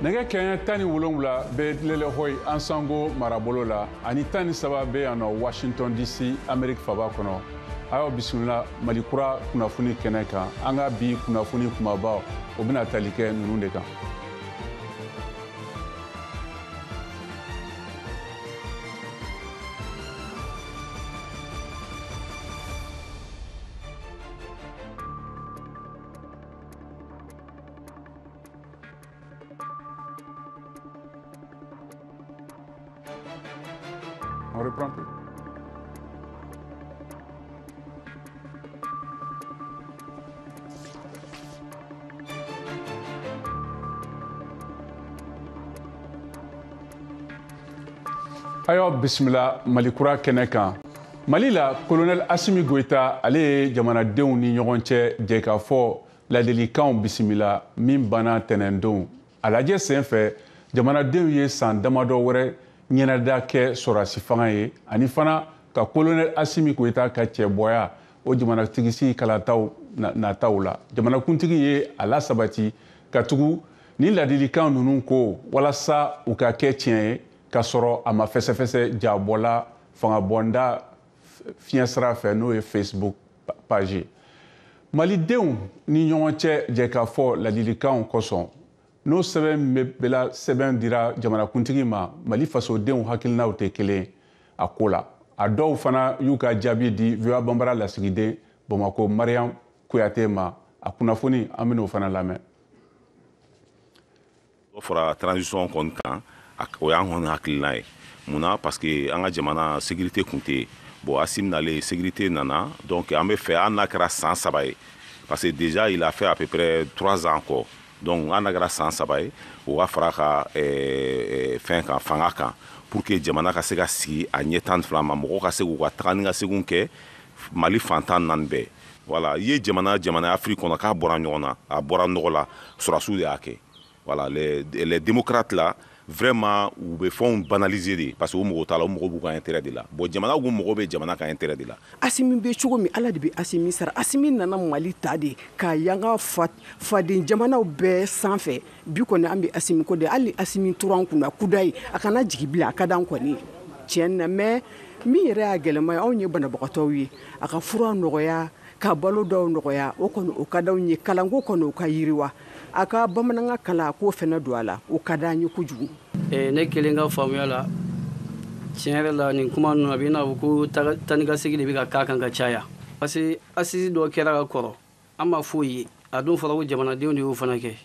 Nɛgɛ kɛɲɛ 17 bɛ Lelehoi Ansango marabolo la ani 13 bɛ yan nɔ Washington DC Amérique faba kɔnɔ. A y'aw bisimila Mali kura kunnafoni kɛnɛ kan. An ka bi kunnafoni kumabaw o bɛna tali kɛ ninnu de kan. On reprend tout. Ayo bisimila Mali kura kɛnɛ kan. Mali la colonel Assimi Goïta ale ye jamanadenw ni ɲɔgɔn cɛ jɛ ka fɔ ladilikanw bisimila min banna tɛnɛndon. A lajɛ senfɛ jamanadenw ye san damadɔ wɛrɛ ɲɛnɛda kɛ sɔrasi fanga ye ani fana ka colonel Assimi Goïta ka cɛbɔya o jamanatigisi kalataw nataw la. Jamanakuntigi ye a lasabati ka tugu ni ladilikan ninnu ko walasa u ka kɛ tiɲɛ ye ka sɔrɔ a ma fɛsɛfɛsɛ jabɔla fangabɔnda fiɲɛ sira fɛ n'o ye Facebook page. Malidenw ni ɲɔgɔn cɛ jɛ ka fɔ ladilikanw kosɔn n'o sɛbɛn bɛla sɛbɛn dira jamanakuntigi ma Mali fasodenw hakilinaw tɛ kelen a ko la. A dɔw fana y'u ka jaabi di VOA Banbara lasigiden Bamakɔ Mariam Kuyate ma. A kunnafoni an bɛn'o fana lamɛn. O fɔra transition kɔni kan o y'an kɔni hakilina ye mun na parce que an ka jamana sécurité kun tɛ yen bon Assimi nalen sécurité nana donc an bɛ fɛ hali n'a kɛra san 3 ye parce que déjà il a fait à peu près 3 ans encore donc hali n'a kɛra san 3 ye o ka fara ka fɛn kan fanga kan pour que jamana ka se ka sigi a ɲɛ 12 ma mɔgɔw ka se k'u ka taga ni ka segin kɛ Mali fantan 4 bɛɛ voilà i ye jamana Afrique kɔnɔ k'a bɔra ɲɔgɔn na a bɔra nɔgɔ la sɔrɔsiw de y'a kɛ voilà les démocrates là vraiment u bɛ fɛnw banaliser de parce que o mɔgɔw t'a la o mɔgɔw b'u ka intérêt de la bon jamana ko mɔgɔw bɛ jamana ka intérêt de la. Assimi bɛ cogo min Ala de bɛ Assimi sara Assimi nana Mali ta de k'a yanga faden jamanaw bɛɛ sanfɛ bi kɔni an bɛ Assimi ko de hali Assimi tora an kunna kuda ye a kana jigi bilen a ka d'an kɔni tiɲɛ na mais min yɛrɛ y'a gɛlɛma ye anw ye banabagatɔw ye a ka fura nɔgɔya ka balo dɔw nɔgɔya o kɔni o ka d'anw ye kalanko kɔni o ka yiriwa a ka bamanankan kalan k'o fɛnɛ don a la o ka d'an ye kojugu. Ne kelen ka faamuya la tiɲɛ yɛrɛ la nin kuma ninnu a bɛ i n'a fɔ ko tani ka segin de bɛ ka k'a kan ka caya parce que assise dɔ kɛra ka kɔrɔ an ma foyi ye a dun fɔra ko jamanadenw de y'o fana kɛ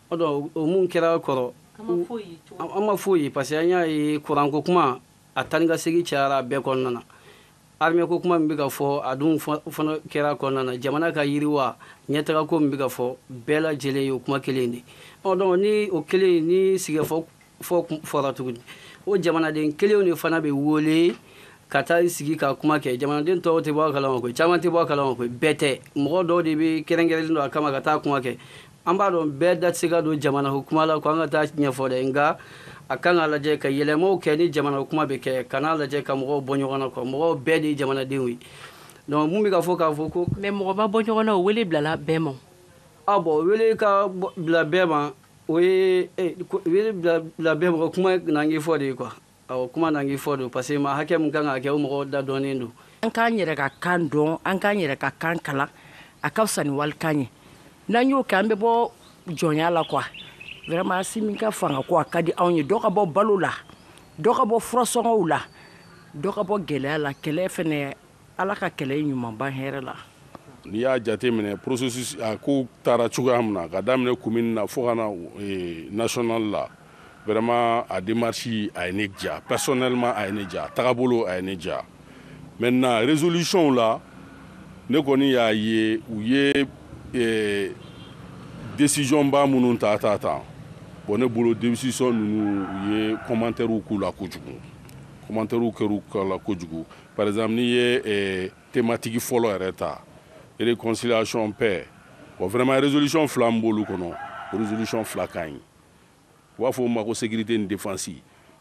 o dɔn o mun kɛra ka kɔrɔ an ma foyi ye parce que an y'a ye kuranko kuma a tani ka segin cayara a bɛɛ kɔnɔna na armée ko kuma min bɛ ka fɔ a dun fana kɛra kɔnɔna na jamana ka yiriwa ɲɛtaga ko min bɛ ka fɔ bɛɛ lajɛlen ye o kuma kelen de donc ni o kelen ni sigifɔ fɔra tuguni o jamanaden kelenw de fana bɛ wele ka taa sigi ka kuma kɛ jamanaden tɔw tɛ bɔ a kalama koyi caman tɛ bɔ a kalama koyi bɛɛ tɛ mɔgɔ dɔw de bɛ kɛrɛnkɛrɛnlen don a kama ka taa kuma kɛ an b'a dɔn bɛɛ da tɛ se ka don jamana ko kuma la ko an ka taa ɲɛfɔ dɛ nka a kan ka lajɛ ka yɛlɛmaw kɛ ni jamana kuma bɛ kɛ ka n'a lajɛ ka mɔgɔw bɔ ɲɔgɔn na quoi mɔgɔw bɛɛ de ye jamanadenw ye donc mun bɛ ka fɔ k'a fɔ ko mais mɔgɔ ma bɔ ɲɔgɔn na o wele bilala bɛɛ ma ah bon wele ka bila bɛɛ ma o ye wele bila bɛɛ ma kuma n'an fɔ de ye quoi awɔ kuma n'an fɔ de parce que ma hakɛ mun kan ka kɛ o mɔgɔw da dɔnnen don an k'an yɛrɛ ka kan dɔn an k'an yɛrɛ ka kan kalan a ka fisa ni walikan ye n'an y'o kɛ an bɛ bɔ jɔnya la quoi vraiment Assimi ka fanga ko a ka di anw ye dɔ ka bɔ balo la dɔ ka bɔ furasɔngɔw la dɔ ka bɔ gɛlɛya la kɛlɛ fɛnɛ Ala ka kɛlɛ ɲuman ban hɛrɛ la. N'i y'a jate minɛ processus a ko taara cogoya min na ka daminɛ commune na fo ka na national la vraiment a démarche a ye ne diya personnellement a ye ne diya tagabolo a ye ne diya maintenant résolution la ne kɔni y'a ye u ye décision ba minnu ta bon ne bolo décision ninnu u ye commentaires k'u la kojugu commentaires kɛr'u la kojugu par exemple n'i ye thématique fɔlɔ yɛrɛ ta réconciliation paix bon vraiment résolution fila min b'olu kɔnɔ résolution fila ka ɲi u b'a fɔ o ma ko sécurité ni défense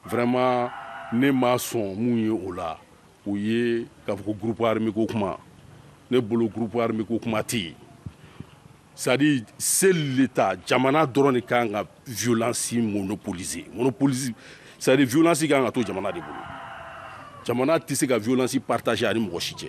vraiment ne ma sɔn mun ye o la o ye k'a fɔ ko groupe armé ko kuma ne bolo groupe armé ko kuma tɛ yen c'est-à-dire c'est l'État jamana dɔrɔn de kan ka violence monopoliser c'est-à-dire violence kan ka to jamana de bolo jamana tɛ se ka violence partager ani mɔgɔ si cɛ.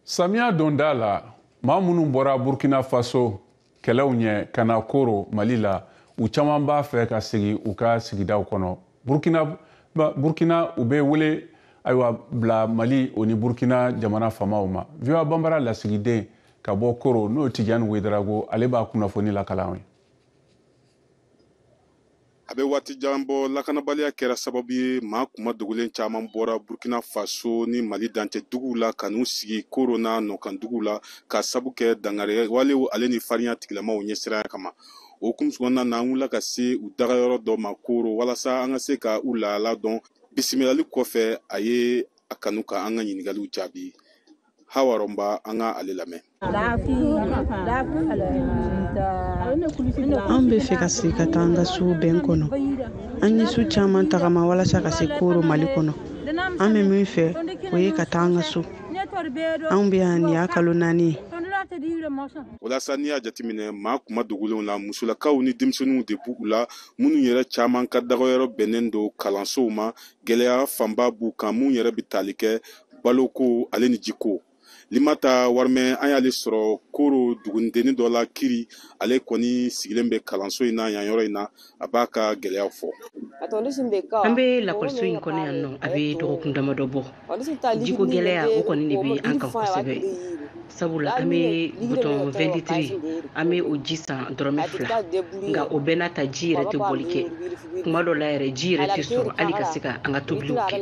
Samiya donda la maa minnu bɔra Burkina Faso kɛlɛw ɲɛ ka na Koro Mali la u caman b'a fɛ ka segin u ka sigidaw kɔnɔ. Burkina u bɛ wele ayiwa bila Mali o ni Burkina jamana faamaw ma. VOA Banbara lasigiden ka bɔ Koro n'o Tijani Wederago ale b'a kunnafoni lakalan ye. A bɛ waati jan bɔ lakanabaliya kɛra sababu ye maa kuma dogolen caman bɔra Burkina Faso ni Mali dancɛ duguw la ka n'u sigi Koro n'a nɔkan duguw la ka sabu kɛ dangare walew ale ni farinya tigilamaw ɲɛsiranya kama. O hukumu kɔnɔna na an wulila ka se u dagayɔrɔ dɔ ma Koro walasa an ka se ka u lahala dɔn. Bisimilali kɔfɛ a ye a kanu ka an ka ɲiningaliw jaabi. Hawa Romba an ka ale lamɛn. An bɛ fɛ ka se ka taa an ka sugu bɛn kɔnɔ. An ye su caman tagama walasa ka se Koro Mali kɔnɔ. An bɛ min fɛ o ye ka taa an ka so. An bɛ yan nin y'a kalo 4 ye. Walasa n'i y'a jateminɛ maa kuma dogolenw la musolakaw ni denmisɛnninw de b'u la minnu yɛrɛ caman ka dagayɔrɔ bɛnnen don kalansow ma gɛlɛya fanba b'u kan minnu yɛrɛ bɛ tali kɛ baloko ale ni jiko. Limata Warmɛ an y'ale sɔrɔ Koro dugudenni dɔ la Kiri ale kɔni sigilen bɛ kalanso in na yan yɔrɔ in na a b'a ka gɛlɛyaw fɔ. An bɛ lakɔliso in kɔnɔ yan nɔ a bɛ dɔgɔkun damadɔ bɔ jiko gɛlɛya o kɔni de bɛ an kan kosɛbɛ sabula an bɛ butɔn 20 litres an bɛ o ji san dɔrɔmɛ 2 nka o bɛɛ n'a ta ji yɛrɛ tɛ bɔli kɛ kuma dɔ la yɛrɛ ji yɛrɛ tɛ sɔrɔ hali ka se ka an ka tobiliw kɛ.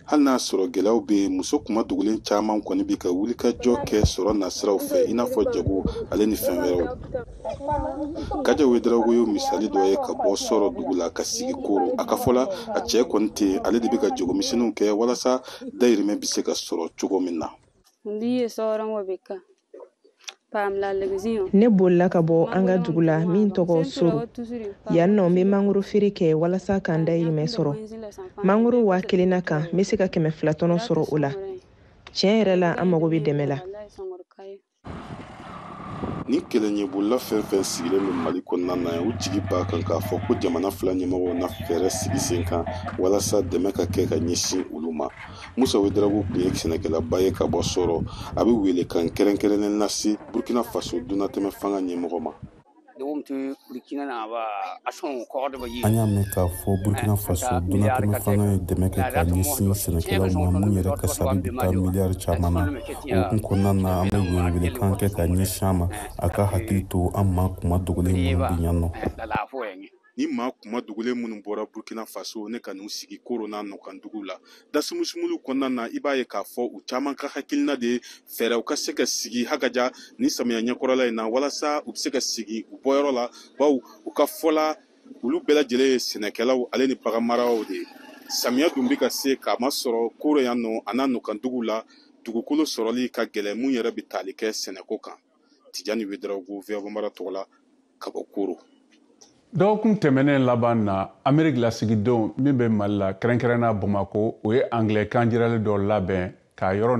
Hali n'a sɔrɔ gɛlɛyaw bɛ muso kuma dogolen caman kɔni bɛ ka wuli ka jɔ kɛ sɔrɔ nasiraw fɛ i n'a fɔ jago ale ni fɛn wɛrɛw. Kaja Wederago ye misali dɔ ye ka bɔ sɔrɔ dugu la ka sigi Koro a ka fɔ la a cɛ kɔni tɛ ale de bɛ ka jagomisɛnninw kɛ walasa dayirimɛ bɛ se ka sɔrɔ cogo min na. Ne bolila ka bɔ an ka dugu la min tɔgɔ Soro. Yan nɔ n bɛ mangoro feere kɛ walasa k'an dayirimɛ sɔrɔ. Mangoro 1000 kan n bɛ se ka 200 tɔnɔ sɔrɔ o la. Tiɲɛ yɛrɛ la an mago bɛ dɛmɛ la. Ni kɛlɛɲɛbolila fɛn fɛn sigilen bɛ Mali kɔnɔna na u jigi b'a kan k'a fɔ ko jamana fila ɲɛmɔgɔw na fɛɛrɛ sigi sen kan walasa dɛmɛ ka kɛ ka ɲɛsin olu ma. Musa Wederago tun ye sɛnɛkɛlaba ye ka bɔ Sɔrɔ a bɛ wele kan kɛrɛnkɛrɛnnen lase Burkina Faso dunatɛmɛ fanga ɲɛmɔgɔ ma. An y'a mɛn k'a fɔ Burkina Faso dunatɛmɛ fanga ye dɛmɛ kɛ ka ɲɛsin sɛnɛkɛlaw ma mun yɛrɛ ka sari bɛ taa miliyari caman na. O hukumu kɔnɔna na an bɛ welekan kɛ ka ɲɛsin a ma a ka hakili to an maa kuma dogolen minnu bɛ yan nɔ. Ni maa kuma dogolen minnu bɔra Burkina Faso ne ka n'u sigi Koro n'a nɔkan dugu la dasumusumuniw kɔnɔna na i b'a ye k'a fɔ u caman ka hakilina de fɛɛrɛw ka se ka sigi hakaja ni samiya ɲɛkɔrɔla in na walasa u bɛ se ka sigi u bɔyɔrɔ la bawo u ka fɔla olu bɛɛ lajɛlen ye sɛnɛkɛlaw ale ni baganmaraw de ye. Samiya dun bɛ ka se k'a ma sɔrɔ Koro yan nɔ a n'a nɔkan dugu la dugukolo sɔrɔli ka gɛlɛn mun yɛrɛ bɛ tali kɛ sɛnɛko kan. Tijani Wederago VOA Banbara tɔgɔ la ka bɔ Koro. Dɔgɔkun tɛmɛnen laban na Amérique lasigidenw min bɛ Mali la kɛrɛnkɛrɛnna Bamako o ye anglɛkan jiralen dɔ labɛn ka yɔrɔ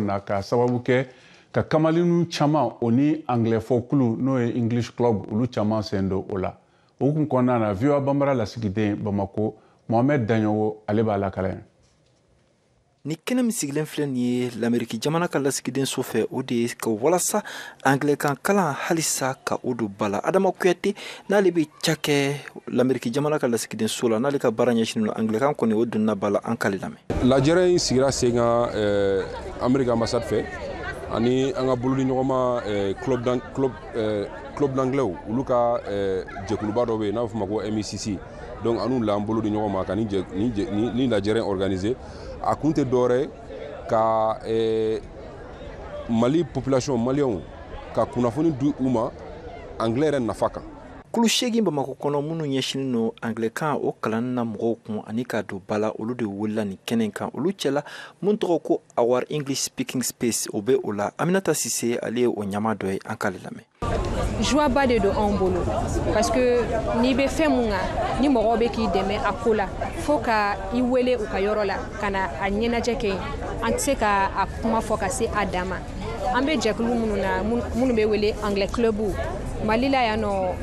na ka sababu kɛ ka kamalinu caman o ni anglɛfɔkulu n'o ye English Club olu caman sen don o la. O hukumu kɔnɔna na VOA Banbara lasigiden Bamako Mohamed Daɲogo ale b'a lakalen. Ni kɛnɛ min sigilen filɛ nin ye l'Amérique jamana ka lasigiden so fɛ o de ye ka walasa anglɛkan kalan halisa ka o don ba la. Adama Kuyate n'ale bɛ ca kɛ l'Amérique jamana ka lasigiden so la n'ale ka baara ɲɛsinnen don anglɛkan kɔni o donna ba la an k'ale lamɛn. Lajɛrɛ in sigira sen kan Amérique ambassade fɛ ani an ka bolodi ɲɔgɔnma club d'anglais olu ka jɛkuluba dɔ bɛ yen n'a bɛ f'o ma ko MECC donc an n'u la an bolodi ɲɔgɔn ma ka ni lajɛrɛ organiser a kun tɛ dɔwɛrɛ ka Mali population maliyɛnw ka kunnafoni di u ma anglais yɛrɛ nafa kan. Kulu 8 Bamako kɔnɔ minnu ɲɛsinnen don anglɛkan o kalan na mɔgɔw kun ani ka don ba la olu de wulila nin kɛnɛ kan olu cɛla mun tɔgɔ ko Our English Speaking Space o bɛ o la Aminata Sise ale ye o ɲama dɔ ye an k'ale lamɛn. Joie ba de don an bolo parce que n'i bɛ fɛn mun kan ni mɔgɔw bɛ k'i dɛmɛ a ko la fo ka i wele u ka yɔrɔ la ka na a ɲɛnajɛ kɛ an tɛ se ka a kuma fɔ ka se a dan ma an bɛ jɛkulu minnu bɛ wele anglais club Mali la yan nɔ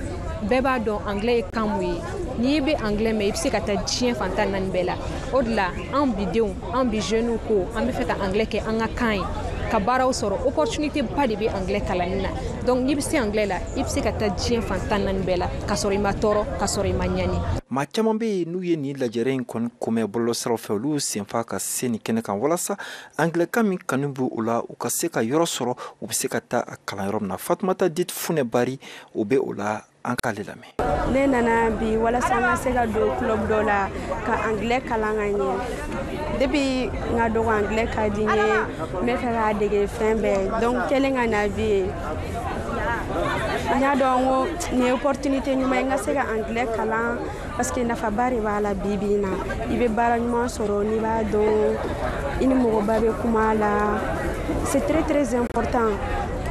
bɛɛ b'a dɔn anglais ye kan mun ye n'i bɛ anglais mɛn i bɛ se ka taa diɲɛ fantan naani bɛɛ la o de la an bidenw an bi jeunes ko an bɛ fɛ ka anglais kɛ an ka kan ye ka baaraw sɔrɔ opportunité ba de bɛ anglais kalanni na donc n'i bɛ se anglais la i bɛ se ka taa diɲɛ fantan naani bɛɛ la ka sɔrɔ i ma tɔɔrɔ ka sɔrɔ i ma ɲani maa caman bɛ yen n'u ye nin lajɛrɛ in kɔni komɛ bɔlɔlɔsiraw fɛ olu senfa ka se nin kɛnɛ kan walasa anglais min kanu bɛ u la u ka se ka yɔrɔ sɔrɔ u bɛ se ka taa a kalan yɔrɔ min na Fatumata Dit Funɛ Bari o bɛ o la an k'ale lamɛn. Ne nana bi walasa an ka se ka don club dɔ la ka anglais kalan ka ɲɛ depuis n ka dɔgɔ anglais ka di n ye n bɛ fɛ k'a dege fɛn bɛɛ donc kɛlen ka na bi ye n y'a dɔn ko nin ye opportunité ɲuman ye n ka se ka anglais kalan parce que nafaba de b'a la bi bi in na i bɛ baara ɲuman sɔrɔ n'i b'a dɔn i ni mɔgɔba bɛ kuma a la c'est très important.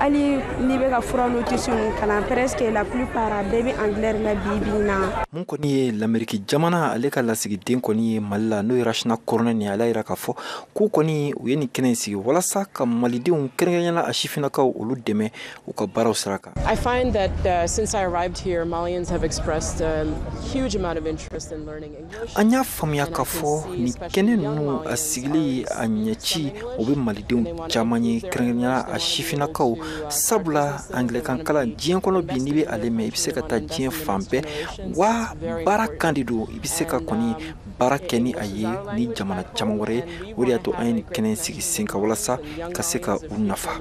Ali n'i bɛ ka fura notice kalan presque la plupart a bɛɛ bɛ anglais la bi bi in na. Mun kɔni ye l'Amérique jamana ale ka lasigiden kɔni ye Mali la n'o ye Rachina Kɔrɔnɛ ni ala yira k'a fɔ k'u kɔni u ye nin kɛnɛ in sigi walasa ka malidenw kɛrɛnkɛrɛnnenya a sifinnakaw olu dɛmɛ u ka baaraw sira kan. I find that since I arrived here, Malians have expressed a huge amount of interest in learning English. An y'a faamuya k'a fɔ nin kɛnɛ ninnu a sigili a ɲɛci o bɛ malidenw caman ye kɛrɛnkɛrɛnnenya a sifinnakaw sabula anglican kalan diɲɛ kɔnɔ bi n'i bɛ ale mɛn i bɛ se ka taa diɲɛ fan bɛɛ wa baara kan de don i bɛ se ka kɔni baara kɛ ni a ye ni jamana caman wɛrɛ ye o de y'a to an ye nin kɛnɛ sigi sen kan walasa ka se ka u nafa.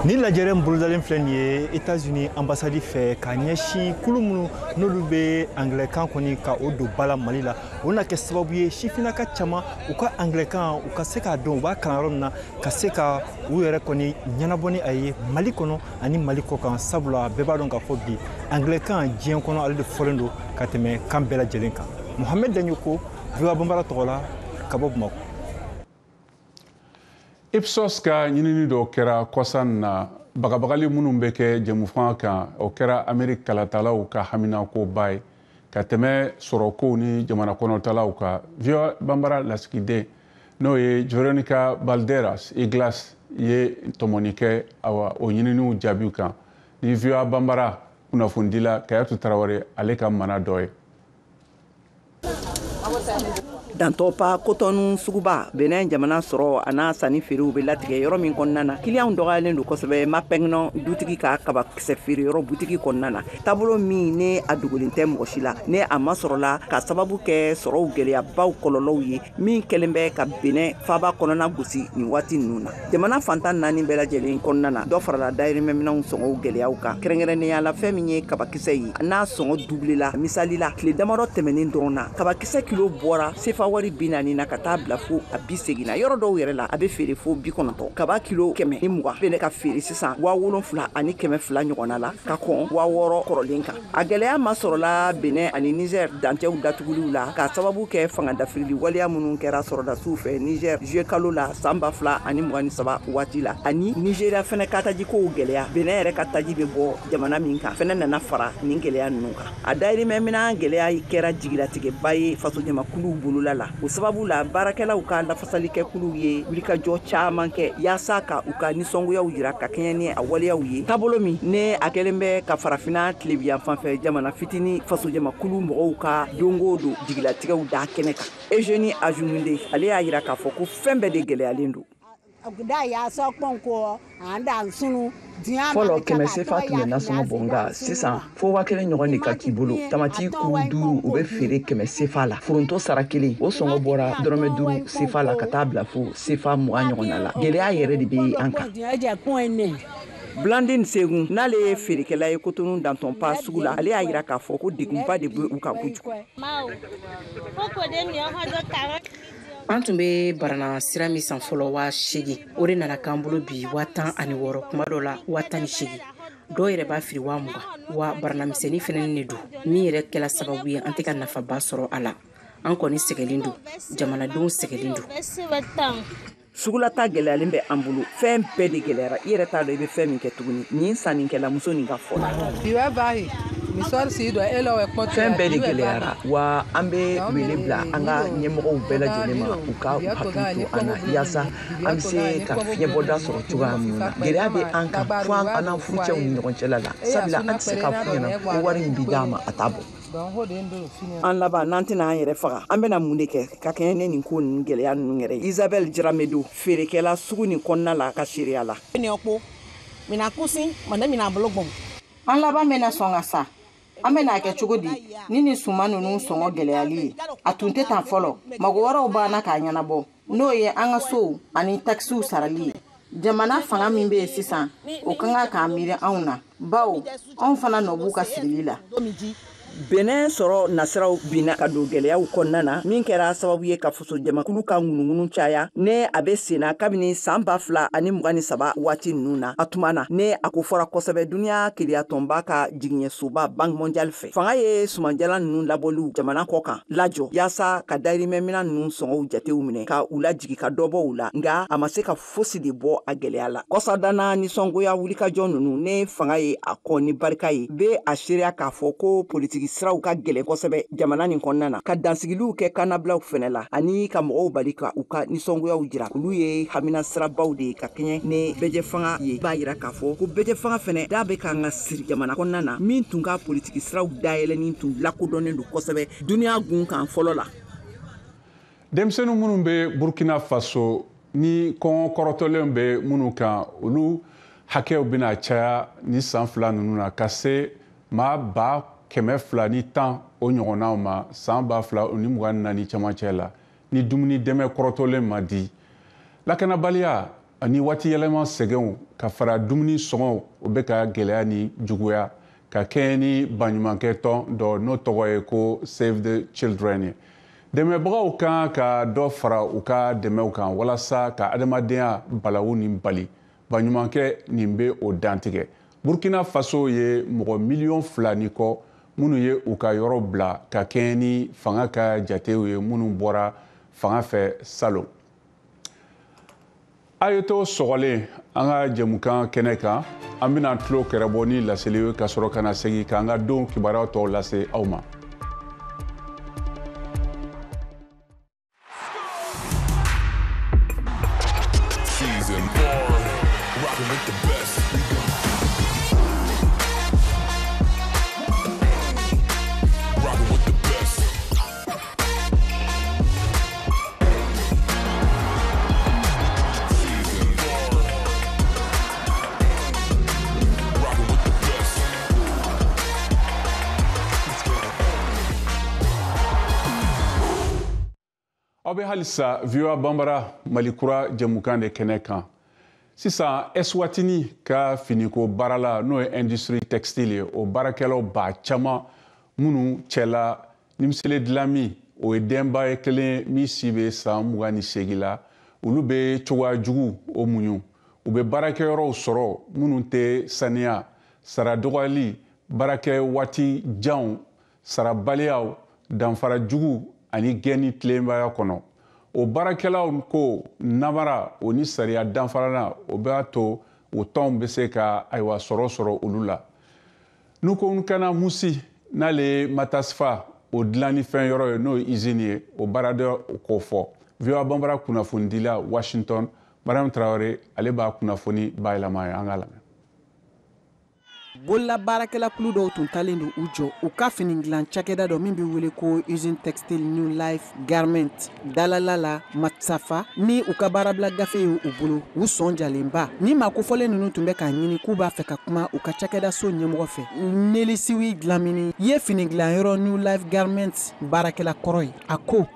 Ni lajɛrɛ in bolodalen filɛ nin ye États-Unis ambassade fɛ ka ɲɛsin kulu minnu n'olu bɛ anglais kan kɔni ka o don ba la Mali la o na kɛ sababu ye sifinnaka caman u ka anglais kan u ka se k'a dɔn u b'a kalan yɔrɔ min na ka se ka u yɛrɛ kɔni ɲɛnabɔ ni a ye Mali kɔnɔ ani Mali kɔ kan sabula bɛɛ b'a dɔn k'a fɔ bi anglais kan diɲɛ kɔnɔ ale de fɔlen don ka tɛmɛ kan bɛɛ lajɛlen kan. Mohamed Danyoko VOA Bambara tɔgɔ la ka bɔ Bamakɔ. Ipsos ka ɲinini dɔ kɛra kɔsan na bagabagali minnu bɛ kɛ jɛmufan kan o kɛra Ameriki kalatalaw ka haminakoba ye ka tɛmɛ sɔrɔkow ni jamana kɔnɔtalaw kan. VOA Bambara lasigiden n'o ye Veronica Balderas Iglas ye tɔmɔni kɛ o ɲininiw jaabiw kan ni VOA Bambara kunnafonidila Kayatu Tarawele ale ka mana dɔ ye. Dantopa Kotonu Suguba Benin jamana sɔrɔ a n'a sanni feerew bɛ latigɛ yɔrɔ min kɔnɔna na client dɔgɔyalen don kosɛbɛ Mapɛngnɔ dutigi ka kabakisɛ feere yɔrɔ butigi kɔnɔna na taabolo min ne a dogolen tɛ mɔgɔ si la ne a ma sɔrɔla ka sababu kɛ sɔrɔw gɛlɛyabaw kɔlɔlɔw ye min kɛlen bɛ ka Benin faaba kɔnɔna gosi nin waati ninnu na jamana fantan naani bɛɛ lajɛlen kɔnɔna na dɔ farala dayirimɛminɛw sɔngɔw gɛlɛyaw kan kɛrɛnkɛrɛnnenya la fɛn min ye kabakisɛ ye n'a sɔngɔ doublé la misali la tile damadɔ tɛmɛnen dɔrɔn na kabakisɛ kilo bɔra sefa wari 40 na ka taa bila fo a 80 na yɔrɔ dɔw yɛrɛ la a bɛ feere fo 90 kaba kilo 120 bɛ ka feere sisan 7,000 ani 200 ɲɔgɔnna la ka kɔn 600 kɔrɔlen kan a gɛlɛya ma sɔrɔla Benin ani Niger dancɛw datuguliw la ka sababu kɛ fanga dafirili waliya minnu kɛra sɔrɔdasiw fɛ Niger juillet kalo la san 2023 waati la ani Nigeria fɛnɛ ka tajikow gɛlɛya Benin yɛrɛ ka taji bɛ bɔ jamana min kan fɛnɛ nana fara nin gɛlɛya ninnu kan a dayirimɛminɛn gɛlɛya kɛra jigilatigɛba ye fasojamakuluw bolola la o sababu la baarakɛlaw ka lafasalikɛkuluw ye wulikajɔ caman kɛ yaasa ka u ka nisɔngoyaw jira ka kɛɲɛ ni a waleyaw ye taabolo min ne a kɛlen bɛ ka farafina tilebiyan fanfɛ jamana fitini fasojamakulu mɔgɔw ka dongo don jigilatigɛw da kɛnɛ kan Eugénie Ajumunde ale y'a yira k'a fɔ ko fɛn bɛɛ de gɛlɛyalen don. Fɔlɔ 100 sefa tun bɛ nasɔngɔ bɔ nka sisan fo 1000 ɲɔgɔn de ka k'i bolo tamati kuru 5 u bɛ feere 100 sefa la foronto sara 1 o sɔngɔ bɔra dɔrɔmɛ 5 sefa la ka taa bila fo sefa 20 ɲɔgɔnna la gɛlɛya yɛrɛ de bɛ an kan. Blandine Segun n'ale ye feerekɛla ye Cotonou Dantonpa sugu la ale y'a yira k'a fɔ ko degunba de bɛ u kan kojugu. An tun bɛ barana sira min san fɔlɔ 8,000 o de nana k'an bolo bi 16,000 kuma dɔ la 18,000 dɔw yɛrɛ b'a firi 20,000 wa barana misɛnnin fɛnɛ de don min yɛrɛ kɛla sababu ye an tɛ ka nafaba sɔrɔ a la an kɔni sɛgɛlen don jamanadenw sɛgɛlen don. Sugulata gɛlɛyalen bɛ an bolo fɛn bɛɛ de gɛlɛyara i yɛrɛ t'a dɔn i bɛ fɛn min kɛ tuguni nin sannikɛla muso nin ka fɔ la. fɛn bɛɛ de gɛlɛyara wa an bɛ wele bila an ka ɲɛmɔgɔw bɛɛ lajɛlen ma u ka hakili to an na yaasa an bɛ se ka fiɲɛbɔda sɔrɔ cogoya min na gɛlɛya bɛ an kan fo an n'an furucɛw ni ɲɔgɔn cɛla la sabula an tɛ se k'a f'u ɲɛna ko wari in bi d'a ma a t'a bɔ. an laban n'an tɛna an yɛrɛ faga an bɛna mun de kɛ ka kɛɲɛ ne nin ko ninnu gɛlɛya ninnu yɛrɛ ye. Isabelle Jaramedo feerekɛla sugu nin kɔnɔna la ka seereya la. an laban bɛna sɔn ka sa an bɛna kɛ cogo di ni nin suman ninnu sɔngɔ gɛlɛyali ye a tun tɛ tan fɔlɔ mago wɛrɛw banna k'a ɲɛnabɔ n'o ye an ka sow ani takisiw sarali ye. jamana fanga min bɛ yen sisan o kan ka k'a miiri anw na bawo anw fana nɔ b'u ka sirili la. Bɛnɛ sɔrɔ nasiraw binna ka don gɛlɛyaw kɔnɔna na min kɛra sababu ye ka faso jamakulu ka ŋunuŋunu caya ne a bɛ senna kabini san 2023 waati ninnu na a tuma na ne a ko fɔra kosɛbɛ duniya keleyatɔnba ka jigiɲɛsoba Banque mondiale fɛ fanga ye sumanjala ninnu labɔliw jamana kɔ kan lajɔ yaasa ka dayirimɛmina ninnu sɔngɔw jatew minɛ ka u lajigi ka dɔbɔ u la nga a ma se ka fosi de bɔ a gɛlɛya la. kɔsadana nisɔngoya wulikajɔ ninnu ne fanga ye a kɔ ni barika ye be a seereya k'a fɔ ko politiki siraw ka gɛlɛn kosɛbɛ jamana nin kɔnɔna na ka dansigiliw kɛ kanablaw fɛnɛ la ani ka mɔgɔw bali ka u ka nisɔngoyaw jira olu ye hamina sirabaw de ye ka kɛɲɛ ne bɛjɛ fanga ye b'a yira k'a fɔ ko bɛjɛ fanga fɛnɛ da bɛ k'an ka siri jamana kɔnɔna na min tun ka politiki siraw dayɛlɛnin tun lakodɔnnen don kosɛbɛ duniya gun kan fɔlɔ la. denmisɛnninw minnu bɛ Burkina Faso ni kɔngɔ kɔrɔtɔlen bɛ minnu kan olu hakɛw bɛna caya ni san 2 ninnu na ka se maa 210 o ɲɔgɔnnaw ma san 2024 camancɛ la ni dumuni dɛmɛ kɔrɔtɔlen ma di. lakanabaliya ani waati yɛlɛma sɛgɛnw ka fara dumuni sɔngɔw o bɛ ka gɛlɛya ni juguya ka kɛɲɛ ni baɲumankɛ tɔn dɔ n'o tɔgɔ ye ko Save the Children ye. dɛmɛbagaw kan ka dɔ fara u ka dɛmɛw kan walasa ka adamadenya balawu ni bali baɲumankɛ nin bɛ o dantigɛ. Burkina Faso ye mɔgɔ 2 ni kɔ minnu ye u ka yɔrɔ bila ka kɛɲɛ ni fanga ka jatew ye minnu bɔra fanga fɛ salon. a ye to sɔgɔlen an ka jɛmukan kɛnɛ kan an bɛna tulo kɛrɛbɔ ni laseli ka sɔrɔ ka na segin k'an ka don kibaruya tɔw lase aw ma. aw bɛ halisa VOA Bambara Malikura jɛmukan de kɛnɛ kan. Sisan Eswatini ka finiko baara la n'o ye industrie textile ye o baarakɛlaw ba caman minnu cɛla nimisele dilan min o ye denba ye kelen min si bɛ san 28 la olu bɛ cogoya jugu o muɲu u bɛ baarakɛyɔrɔw sɔrɔ minnu tɛ saniya sara dɔgɔyali baarakɛ waati janw sarabaliyaw danfara jugu ani gɛni tilenbaya kɔnɔ o baarakɛlaw ko namara o ni sariya danfarana o b'a to o tɔnw bɛ se ka ayiwa sɔrɔ olu la n'u ko kana musi n'ale matasfa o dilanni fɛn yɔrɔ ye n'o ye usine ye o baaradɔ k'o fɔ VOA Bambara kunnafonidila Washington Mariam Traoré ale b'a kunnafoni bayɛlɛma ye an ka lamɛn. Bolla baarakɛla kulu dɔw tun talen don u jɔ u ka fini dilan cakɛda dɔ min bɛ wele ko usine textile New Life Garment Dalalala Matsafa ni u ka baarabila gafe ye u bolo u sɔn jalenba ni maa kofɔlen ninnu tun bɛ k'a ɲini k'u b'a fɛ ka kuma u ka cakɛda so ɲɛmɔgɔ fɛ Nelisiwi Dlamini ye fini dilanyɔrɔ New Life Garment baarakɛla kɔrɔ ye a ko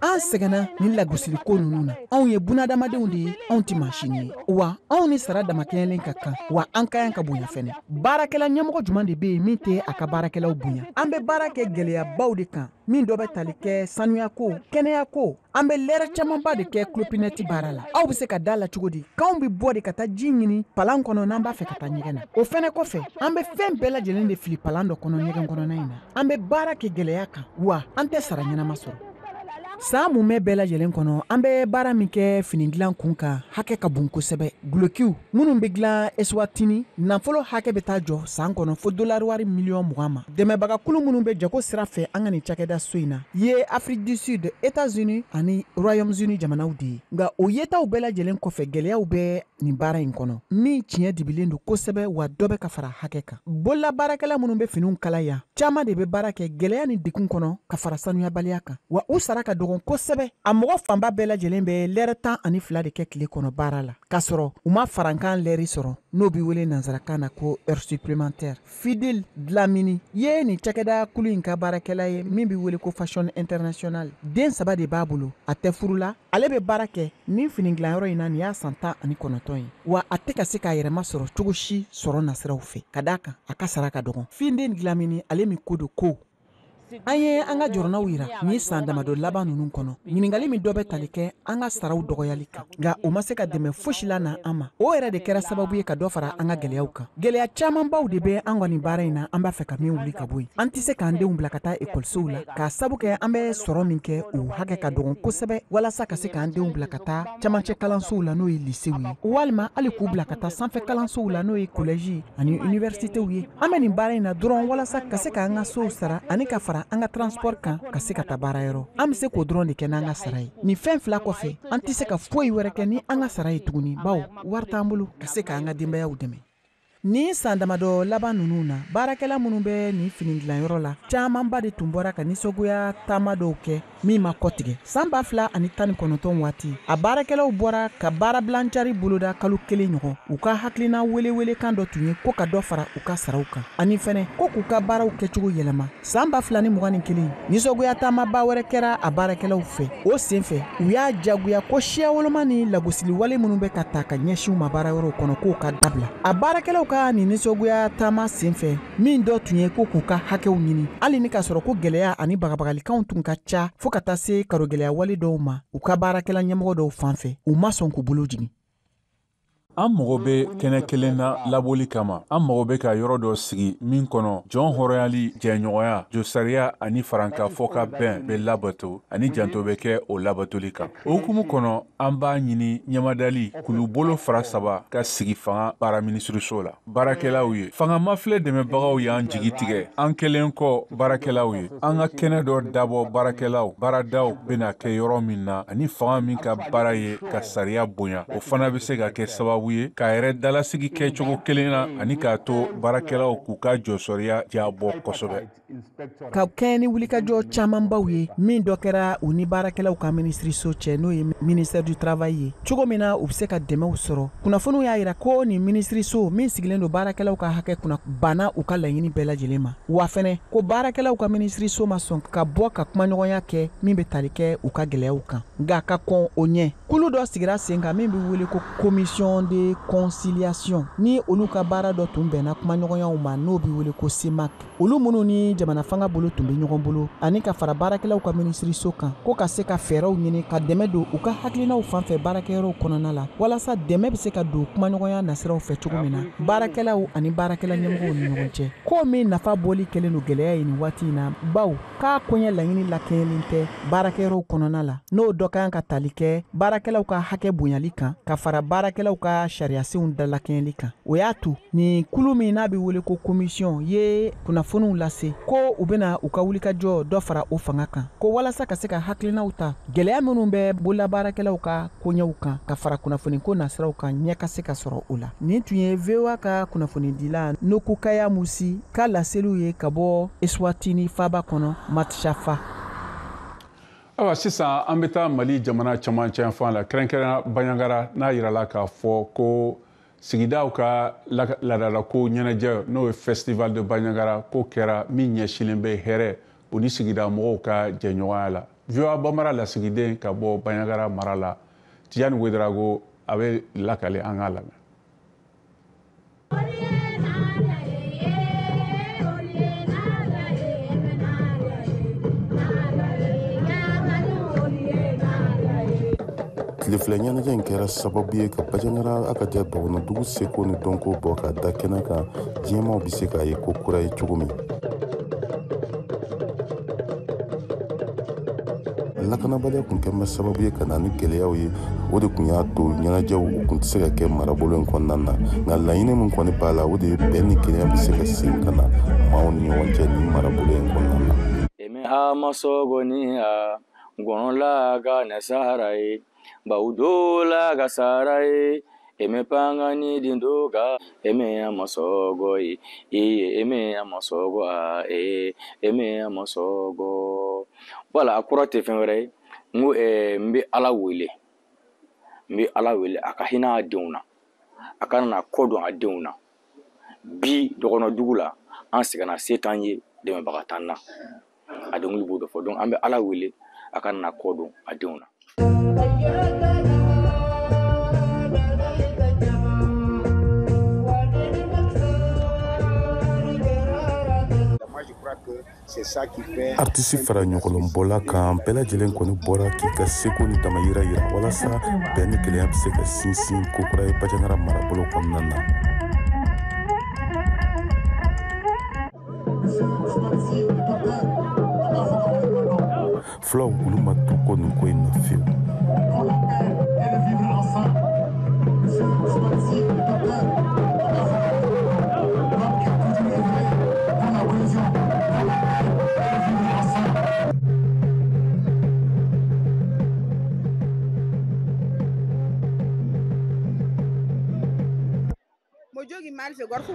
an sɛgɛnna ni lagosili ko ninnu na anw ye bunadamadenw de ye anw tɛ mansini ye wa anw ni sara damakɛɲɛlen ka kan wa an ka yan ka bonya fɛnɛ baarakɛla ɲɛmɔgɔ juman de bɛ yen min tɛ a ka baarakɛlaw bonya an bɛ baara kɛ gɛlɛyabaw de kan min dɔ bɛ tali kɛ sanuya ko kɛnɛya ko an bɛ lɛrɛ camanba de kɛ kulopinɛti baara la aw bɛ se ka da la cogo di k'anw bɛ bɔ de ka taa ji ɲini palan kɔnɔ n'an b'a fɛ ka taa ɲɛgɛn na o fɛnɛ kɔfɛ an bɛ fɛn bɛɛ lajɛlen de fili palan dɔ kɔnɔ ɲɛgɛn kɔnɔna in na an bɛ baara kɛ gɛlɛya kan wa an tɛ sara ɲɛnama sɔrɔ Saa mun bɛ bɛɛ lajɛlen kɔnɔ an bɛ baara min kɛ fini dilan kun kan hakɛ ka bon kosɛbɛ. Gulokiw minnu bɛ dilan Eswatini nafolo hakɛ bɛ taa jɔ san kɔnɔ fo dolari wari miliyɔn 20 ma. Dɛmɛbagakulu minnu bɛ jago sira fɛ an ka nin cakɛda so in na ye Afrique du Sud, États-Unis ani Royaume-Uni jamanaw de ye. Nka o yetaw bɛɛ lajɛlen kɔfɛ gɛlɛyaw bɛ nin baara in kɔnɔ min tiɲɛ dibilen don kosɛbɛ wa dɔ bɛ ka fara hakɛ kan. Bolola baarakɛla minnu bɛ finiw kala yan caman de bɛ baara kɛ gɛlɛya ni degun kɔnɔ ka fara sanuyabaliya kan wa u sara ka dɔgɔn kosɛbɛ. A mɔgɔ fanba bɛɛ lajɛlen bɛ lɛrɛ 12 de kɛ tile kɔnɔ baara la k'a sɔrɔ u ma farankan lɛri sɔrɔ n'o bɛ wele nansarakan na ko heure supplémentaire. Fidel Dlamini ye nin cakɛda kulu in ka baarakɛla ye min bɛ wele ko Fashion International. Den 3 de b'a bolo a tɛ furu la ale bɛ baara kɛ nin fini dilanyɔrɔ in na nin y'a san 19 ye wa a tɛ ka se k'a yɛrɛma sɔrɔ cogo si sɔrɔ nasiraw fɛ ka d'a kan a ka sara ka dɔgɔn. Fidel Dlamini ale min ko don ko an ye an ka jɔrɔnaw yira ni san damadɔ laban ninnu kɔnɔ ɲiningali min dɔ bɛ tali kɛ an ka saraw dɔgɔyali kan nka o ma se ka dɛmɛ fosi la na an ma o yɛrɛ de kɛra sababu ye ka dɔ fara an ka gɛlɛyaw kan. Gɛlɛya camanbaw de bɛ an ka nin baara in na an b'a fɛ ka min wuli ka bɔ yen. An tɛ se k'an denw bila ka taa ekɔlisow la k'a sabu kɛ an bɛ sɔrɔ min kɛ o hakɛ ka dɔgɔn kosɛbɛ walasa ka se k'an denw bila ka taa camancɛ kalansow la n'o ye lisew ye walima hali k'u bila ka taa sanfɛ kalansow la n'o ye kɔlɛji ani universitew ye. An bɛ nin baara in na dɔrɔn walasa ka se k'an ka sow sara ani ka fara an ka transport kan ka se ka taa baara yɔrɔ. An bɛ se k'o dɔrɔn de kɛ n'an ka sara ye. Nin fɛn fila kɔfɛ an tɛ se ka foyi wɛrɛ kɛ ni an ka sara ye tuguni bawo wari t'an bolo ka se k'an ka denbayaw dɛmɛ. Ni san damadɔ laban ninnu na baarakɛla minnu bɛ nin fini dilanyɔrɔ la camanba de tun bɔra ka nisɔngoya taama dɔw kɛ min ma kɔtigɛ. San 2019 waati a baarakɛlaw bɔra ka baara bilancari boloda kalo 1 ɲɔgɔn u ka hakilina welewelekan dɔ tun ye ko ka dɔ fara u ka saraw kan ani fɛnɛ ko k'u ka baaraw kɛcogo yɛlɛma. San 2021 nisɔngoya taamaba wɛrɛ kɛra a baarakɛlaw fɛ o sen fɛ u y'a jagoya ko siya woloma ni lagosiliwale minnu bɛ ka ta ka ɲɛsin u ma baara yɔrɔw kɔnɔ k'o ka dabila. A baarakɛlaw ka nin nisɔngoya taama sen fɛ min dɔ tun ye ko k'u ka hakɛw ɲini hali ni ka sɔrɔ ko gɛlɛya ani bagabagalikanw tun ka ca fo ka taa se karogɛlɛya wale dɔw ma u ka baarakɛla ɲɛmɔgɔ dɔw fan fɛ u ma sɔn k'u bolo jigin. An mago bɛ kɛnɛ kelen na labɔli kama an mago bɛ ka yɔrɔ dɔ sigi min kɔnɔ jɔn hɔrɔnyali jɛɲɔgɔnya josariya ani faranka fɔ ka bɛn bɛ labato ani janto bɛ kɛ o labatoli kan. O hukumu kɔnɔ an b'a ɲini ɲɛmadali k'ulu bolo fara 3 ka sigi fanga baara minisiriso la. Baarakɛlaw ye fanga mafilɛ dɛmɛbagaw y'an jigi tigɛ an kelen kɔ baarakɛlaw ye an ka kɛnɛ dɔ dabɔ baarakɛlaw baaradaw bɛna kɛ yɔrɔ min na ani fanga min ka baara ye ka sariya bonya o fana bɛ se ka kɛ sababu ye k'a yɛrɛ dalasigi kɛcogo kelen na ani k'a to baarakɛlaw k'u ka jɔsɔriya jabɔ kosɛbɛ. Ka kɛ ni wulikajɔ camanbaw ye min dɔ kɛra u ni baarakɛlaw ka minisiriso cɛ n'o ye ministère du travail ye cogo min na u bɛ se ka dɛmɛw sɔrɔ. Kunnafoniw y'a yira ko nin minisiriso min sigilen don baarakɛlaw ka hakɛ kunna banna u ka laɲini bɛɛ lajɛlen ma wa fɛnɛ ko baarakɛlaw ka minisiriso ma sɔn ka bɔ ka kumaɲɔgɔnya kɛ min bɛ tali kɛ u ka gɛlɛyaw kan nka ka kɔn o ɲɛ. Kulu dɔ sigira sen kan min bɛ wele ko commission de conciliation ni olu ka baara dɔ tun bɛnna kumaɲɔgɔnyaw ma n'o bɛ wele ko CEMAC. Olu minnu ni jamana fanga bolo tun bɛ ɲɔgɔn bolo ani ka fara baarakɛlaw ka minisiriso kan ko ka se ka fɛɛrɛw ɲini ka dɛmɛ don u ka hakilinaw fan fɛ baarakɛyɔrɔw kɔnɔna la walasa dɛmɛ bɛ se ka don kumaɲɔgɔnya nasiraw fɛ cogo min na baarakɛlaw ani baarakɛla ɲɛmɔgɔw ni ɲɔgɔn cɛ. Ko min nafa bɔli kɛlen don gɛlɛya ye nin waati in na baw k'a koɲɛ laɲini lakɛɲɛlen tɛ baarakɛyɔrɔw kɔnɔna la n'o dɔ kan ka tali kɛ baarakɛlaw ka hakɛ bonyali kan ka fara baarakɛlaw ka sariyasenw dalakɛɲɛli kan. O y'a to nin kulu min n'a bɛ wele ko commission ye kunnafoniw lase ko u bɛna u ka wulikajɔ dɔ fara o fanga kan ko walasa ka se ka hakilinaw ta gɛlɛya minnu bɛ bololabaarakɛlaw ka koɲɛw kan ka fara kunnafoniko nasiraw kan ɲɛ ka se ka sɔrɔ o la. Nin tun ye VOA ka kunnafonidila Nokukaya Musi ka laseliw ye ka bɔ Eswatini faaba kɔnɔ Matshafa. Awa sisan an bɛ taa Mali jamana camancɛ fan la kɛrɛnkɛrɛnnenya Banɲangara n'a yirala k'a fɔ ko sigidaw ka laadalako ɲɛnajɛ n'o ye festival de Banɲangara ko kɛra min ɲɛsinnen bɛ hɛrɛ o ni sigida mɔgɔw ka jɛɲɔgɔnya la. VOA Bamara lasigiden ka bɔ Banɲangara mara la Tijani Wederago a bɛ lakale an k'a lamɛn. tilefilɛ ɲɛnajɛ in kɛra sababu ye ka Banɲangara a ka jɛ dɔgɔnɔdugu seko ni dɔnko bɔ ka da kɛnɛ kan diɲɛmaw bɛ se k'a ye ko kura ye cogo min. lakanabaliya kun kɛmɛ sababu ye ka na ni gɛlɛyaw ye o de kun y'a to ɲɛnajɛw kun tɛ se ka kɛ marabolo in kɔnɔna na nka laɲini min kɔni b'a la o de ye bɛn ni kelenya bɛ se ka segin ka na maaw ni ɲɔgɔn cɛ ni marabolo in kɔnɔna na. Eme ha masogoni ha ngola ga nasara ye baudola ga sarai eme pangani dindoga eme amasogo eme amasogo eme amasogo wala akura te fen wɛrɛ ngo mbe ala wele aka hina adenw na aka na kodon adenw na bi dɔgɔnɔ dugu la an sigana setan ye dɛmɛbaga tan na a dɔnkili b'o dɔ fɔ donc an bɛ ala wele a ka na kodon adenw na. Artisi fara ɲɔgɔlɔnbɔla kan bɛɛ lajɛlen kɔni bɔra k'i ka seko ni damayira yira walasa bɛn ni kelenya bɛ se ka sinsin kokura ye Bajangara marabolo kɔnɔna na. Fulaw olu ma to ko nin ko in na fiyewu.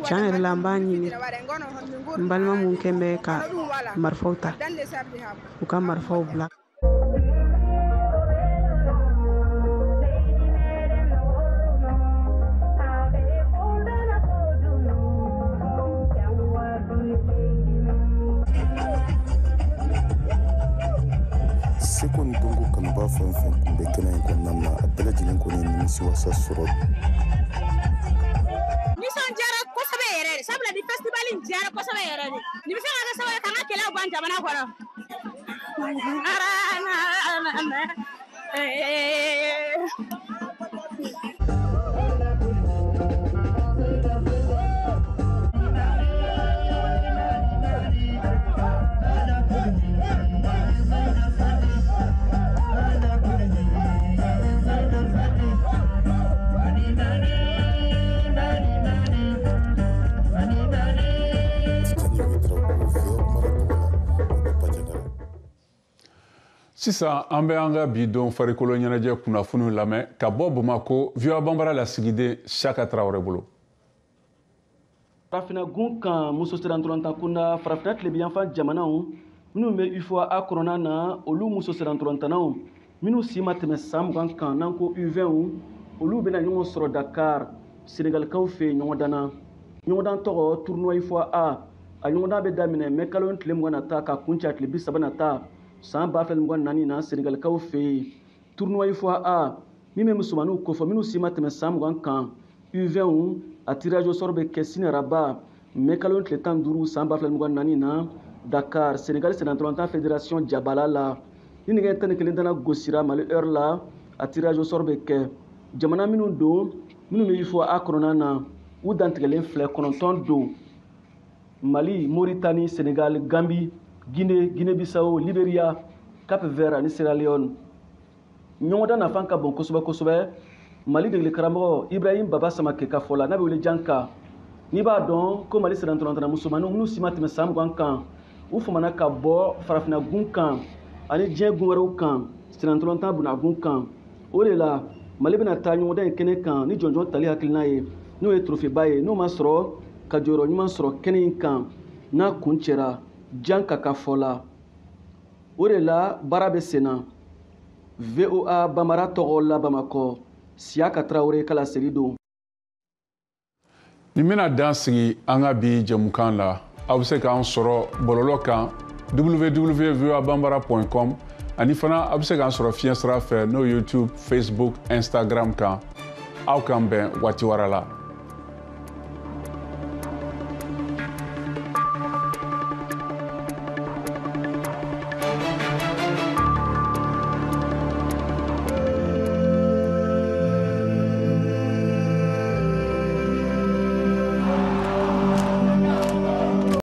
Tiɲɛ yɛrɛ la n b'a ɲini n balima mun kɛn bɛ ka marifaw ta u ka marifaw bila. Seko ni dongo kanuba fɛn fɛn kun bɛ kɛnɛ in kɔnɔna na a bɛɛ lajɛlen kɔni ye nimisiwasa sɔrɔ. Nisɔndiyara kosɛbɛ yɛrɛ de sabula ni festival in diyara kosɛbɛ yɛrɛ de nin bɛ se ka kɛ sababu ye k'an ka kɛlɛw ban jamana kɔnɔ. Sisan an bɛ an ka bi don farikolo ɲɛnajɛ kunnafoniw lamɛn ka bɔ Bamako VOA Banbara lasigiden Saka Traoré bolo. Farafina gun kan muso sirantɔlɔntan kunda farafina tilebiyanfan jamanaw minnu bɛ UFOA kɔnɔna na olu muso sirantɔlɔntanaw minnu si ma tɛmɛ san 20 kan n'an ko U20 olu bɛna ɲɔgɔn sɔrɔ Dakar Senegalikaw fɛ ɲɔgɔndan na ɲɔgɔndan tɔgɔ tournoi UFOA a ɲɔgɔndan bɛ daminɛ mai kalo tile 20 nata ka kuncɛ tile 30 nata san 2024 na Senegalikaw fɛ yen tournoi UFOA min bɛ musomaninw kofɔ minnu si ma tɛmɛ san 20 kan U20 a tirage au sort bɛ kɛ sini araba mai kalo tile 15 san 2024 na Dakar Senegal Sirantɔlɔntan Fédération Jabala la ni nɛgɛ 11 tana gosira Mali heure la a tirage au sort bɛ kɛ jamana minnu don minnu bɛ UFOA kɔnɔna na u dantigɛlen filɛ 9 don Mali, Mauritanie, Sénégal, Gambie, Guinée-Bissau, Libéria, Cap-Vert ani Sierra Leone. Ɲɔgɔndan nafan ka bon kosɛbɛ kosɛbɛ Mali degeli karamɔgɔ Ibrahim Baba Samake ka fɔ la n'a bɛ wele Janka n'i b'a dɔn ko Mali sirantɔlɔntana musomaninw minnu si ma tɛmɛ san 20 kan u famana ka bɔ farafina gun kan ani diɲɛ gun wɛrɛw kan sirantɔlɔntan bunnagun kan o de la Mali bɛna taa ɲɔgɔndan in kɛnɛ kan ni jɔnjɔn tali hakilina ye n'o ye trophée ba ye n'o ma sɔrɔ ka jɔyɔrɔ ɲuman sɔrɔ kɛnɛ in kan n'a kun cɛra Janka ka fɔ la o de la baara bɛ sen na VOA Banbara tɔgɔ la Bamakɔ Siyaka Traoré kala seri don. Ni bɛna dan sigi an ka bi jɛmukan la aw bɛ se k'an sɔrɔ bɔlɔlɔ kan www.voabanbara.com ani fana aw bɛ se k'an sɔrɔ fiɲɛ sira fɛ n'o YouTube, Facebook, Instagram kan aw k'an bɛn waati wɛrɛ la.